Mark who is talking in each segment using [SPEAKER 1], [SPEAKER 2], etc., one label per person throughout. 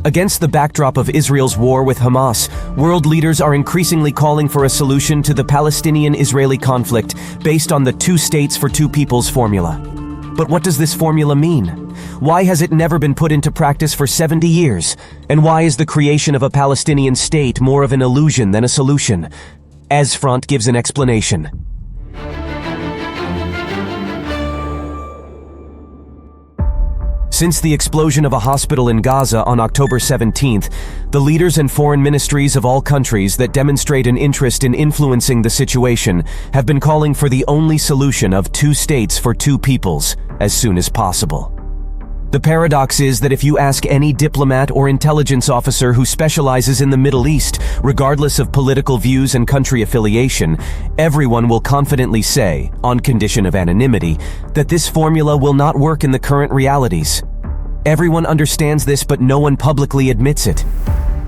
[SPEAKER 1] Against the backdrop of Israel's war with Hamas, world leaders are increasingly calling for a solution to the Palestinian-Israeli conflict based on the two states for two peoples formula. But what does this formula mean? Why has it never been put into practice for 70 years? And why is the creation of a Palestinian state more of an illusion than a solution? AZfront gives an explanation. Since the explosion of a hospital in Gaza on October 17th, the leaders and foreign ministries of all countries that demonstrate an interest in influencing the situation have been calling for the only solution of two states for two peoples as soon as possible. The paradox is that if you ask any diplomat or intelligence officer who specializes in the Middle East, regardless of political views and country affiliation, everyone will confidently say, on condition of anonymity, that this formula will not work in the current realities. Everyone understands this, but no one publicly admits it.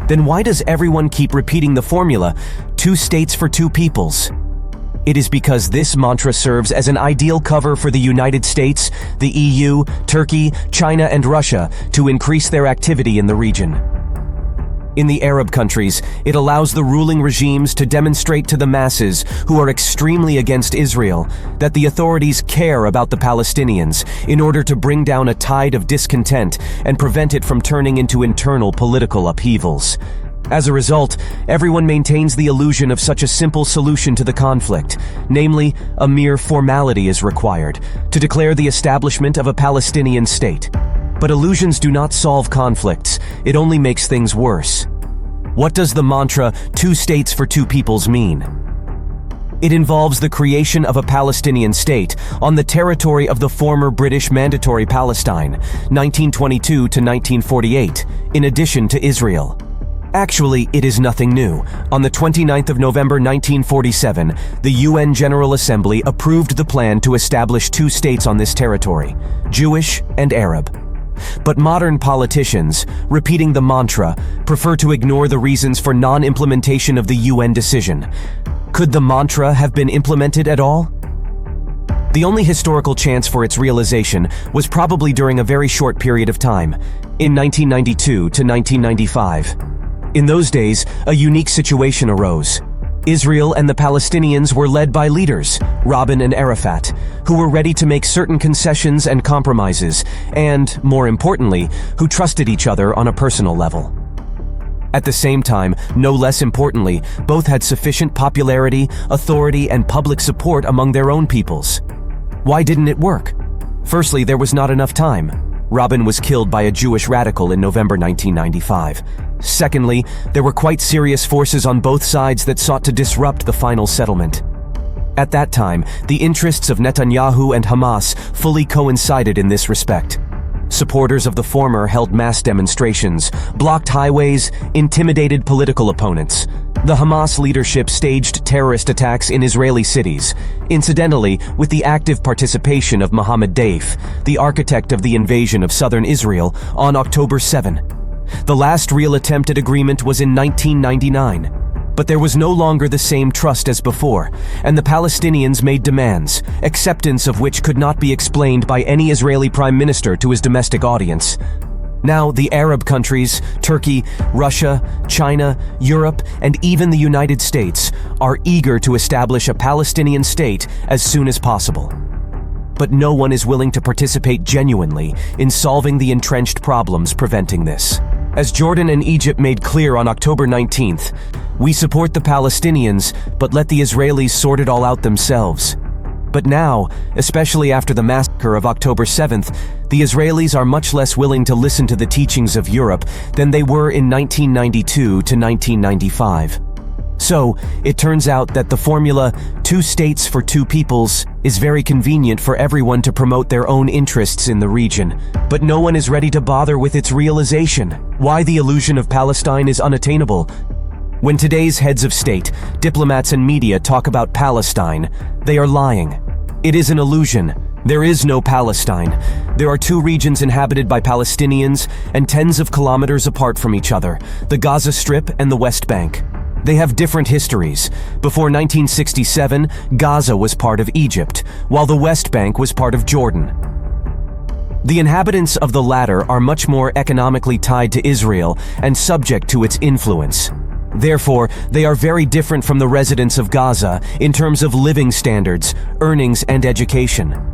[SPEAKER 1] Then why does everyone keep repeating the formula, two states for two peoples? It is because this mantra serves as an ideal cover for the United States, the EU, Turkey, China, and Russia to increase their activity in the region. In the Arab countries, it allows the ruling regimes to demonstrate to the masses who are extremely against Israel that the authorities care about the Palestinians in order to bring down a tide of discontent and prevent it from turning into internal political upheavals. As a result, everyone maintains the illusion of such a simple solution to the conflict, namely, a mere formality is required to declare the establishment of a Palestinian state. But illusions do not solve conflicts, it only makes things worse. What does the mantra, two states for two peoples, mean? It involves the creation of a Palestinian state on the territory of the former British Mandatory Palestine, 1922 to 1948, in addition to Israel. Actually, it is nothing new. On the 29th of November 1947, the UN General Assembly approved the plan to establish two states on this territory, Jewish and Arab. But modern politicians, repeating the mantra, prefer to ignore the reasons for non-implementation of the UN decision. Could the mantra have been implemented at all? The only historical chance for its realization was probably during a very short period of time, in 1992 to 1995. In those days, a unique situation arose. Israel and the Palestinians were led by leaders, Rabin and Arafat, who were ready to make certain concessions and compromises, and, more importantly, who trusted each other on a personal level. At the same time, no less importantly, both had sufficient popularity, authority, and public support among their own peoples. Why didn't it work? Firstly, there was not enough time. Rabin was killed by a Jewish radical in November 1995. Secondly, there were quite serious forces on both sides that sought to disrupt the final settlement. At that time, the interests of Netanyahu and Hamas fully coincided in this respect. Supporters of the former held mass demonstrations, blocked highways, intimidated political opponents. The Hamas leadership staged terrorist attacks in Israeli cities, incidentally with the active participation of Mohammed Deif, the architect of the invasion of southern Israel, on October 7. The last real attempt at agreement was in 1999. But there was no longer the same trust as before, and the Palestinians made demands, acceptance of which could not be explained by any Israeli prime minister to his domestic audience. Now, the Arab countries, Turkey, Russia, China, Europe, and even the United States are eager to establish a Palestinian state as soon as possible. But no one is willing to participate genuinely in solving the entrenched problems preventing this. As Jordan and Egypt made clear on October 19th, we support the Palestinians, but let the Israelis sort it all out themselves. But now, especially after the massacre of October 7th, the Israelis are much less willing to listen to the teachings of Europe than they were in 1992 to 1995. So, it turns out that the formula, two states for two peoples, is very convenient for everyone to promote their own interests in the region, but no one is ready to bother with its realization. Why the illusion of Palestine is unattainable? When today's heads of state, diplomats and media talk about Palestine, they are lying. It is an illusion. There is no Palestine. There are two regions inhabited by Palestinians and tens of kilometers apart from each other, the Gaza Strip and the West Bank. They have different histories. Before 1967, Gaza was part of Egypt, while the West Bank was part of Jordan. The inhabitants of the latter are much more economically tied to Israel and subject to its influence. Therefore, they are very different from the residents of Gaza in terms of living standards, earnings, and education.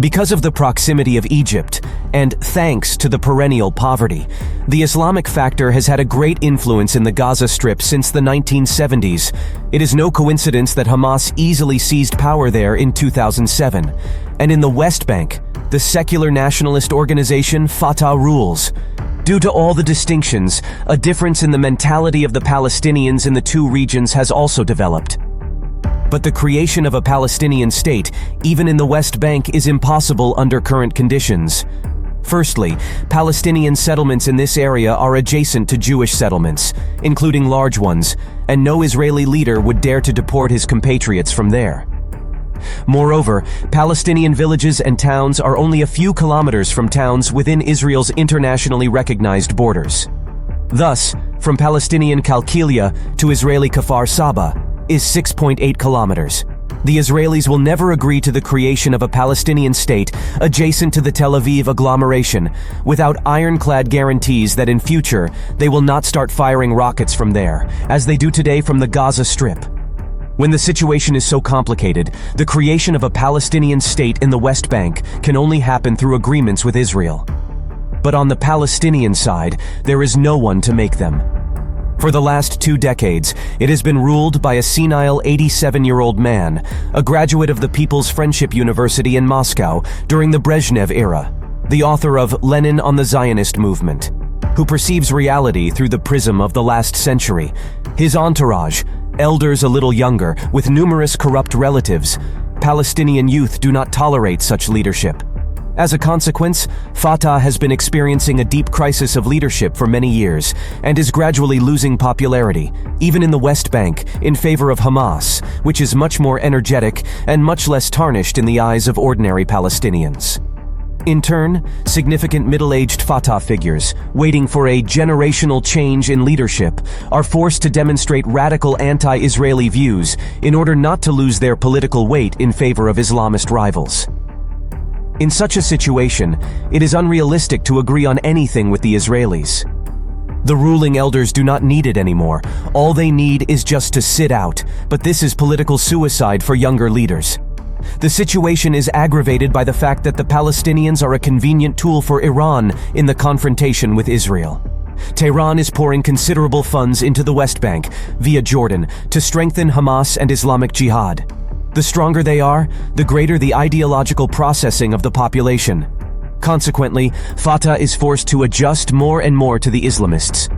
[SPEAKER 1] Because of the proximity of Egypt, and thanks to the perennial poverty, the Islamic factor has had a great influence in the Gaza Strip since the 1970s. It is no coincidence that Hamas easily seized power there in 2007. And in the West Bank, the secular nationalist organization Fatah rules. Due to all the distinctions, a difference in the mentality of the Palestinians in the two regions has also developed. But the creation of a Palestinian state, even in the West Bank, is impossible under current conditions. Firstly, Palestinian settlements in this area are adjacent to Jewish settlements, including large ones, and no Israeli leader would dare to deport his compatriots from there. Moreover, Palestinian villages and towns are only a few kilometers from towns within Israel's internationally recognized borders. Thus, from Palestinian Qalqilia to Israeli Kfar Saba is 6.8 kilometers. The Israelis will never agree to the creation of a Palestinian state adjacent to the Tel Aviv agglomeration without ironclad guarantees that in future they will not start firing rockets from there, as they do today from the Gaza Strip. When the situation is so complicated, the creation of a Palestinian state in the West Bank can only happen through agreements with Israel. But on the Palestinian side, there is no one to make them. For the last 2 decades, it has been ruled by a senile 87-year-old man, a graduate of the People's Friendship University in Moscow during the Brezhnev era, the author of Lenin on the Zionist Movement, who perceives reality through the prism of the last century. His entourage, elders a little younger, with numerous corrupt relatives. Palestinian youth do not tolerate such leadership. As a consequence, Fatah has been experiencing a deep crisis of leadership for many years and is gradually losing popularity, even in the West Bank, in favor of Hamas, which is much more energetic and much less tarnished in the eyes of ordinary Palestinians. In turn, significant middle-aged Fatah figures, waiting for a generational change in leadership, are forced to demonstrate radical anti-Israeli views in order not to lose their political weight in favor of Islamist rivals. In such a situation, it is unrealistic to agree on anything with the Israelis. The ruling elders do not need it anymore. All they need is just to sit out, but this is political suicide for younger leaders. The situation is aggravated by the fact that the Palestinians are a convenient tool for Iran in the confrontation with Israel. Tehran is pouring considerable funds into the West Bank, via Jordan, to strengthen Hamas and Islamic Jihad. The stronger they are, the greater the ideological processing of the population. Consequently, Fatah is forced to adjust more and more to the Islamists.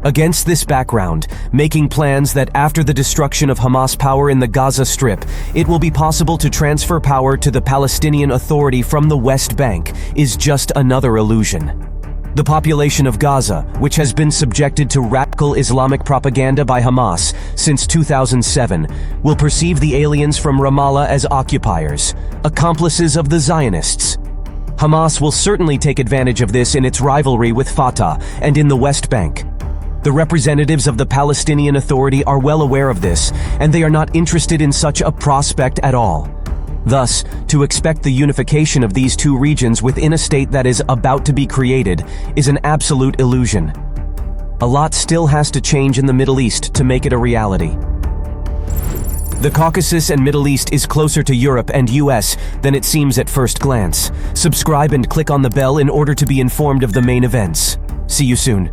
[SPEAKER 1] Against this background, making plans that after the destruction of Hamas power in the Gaza Strip, it will be possible to transfer power to the Palestinian Authority from the West Bank is just another illusion. The population of Gaza, which has been subjected to radical Islamic propaganda by Hamas since 2007, will perceive the aliens from Ramallah as occupiers, accomplices of the Zionists. Hamas will certainly take advantage of this in its rivalry with Fatah and in the West Bank. The representatives of the Palestinian Authority are well aware of this, and they are not interested in such a prospect at all. Thus, to expect the unification of these two regions within a state that is about to be created is an absolute illusion. A lot still has to change in the Middle East to make it a reality. The Caucasus and Middle East is closer to Europe and US than it seems at first glance. Subscribe and click on the bell in order to be informed of the main events. See you soon.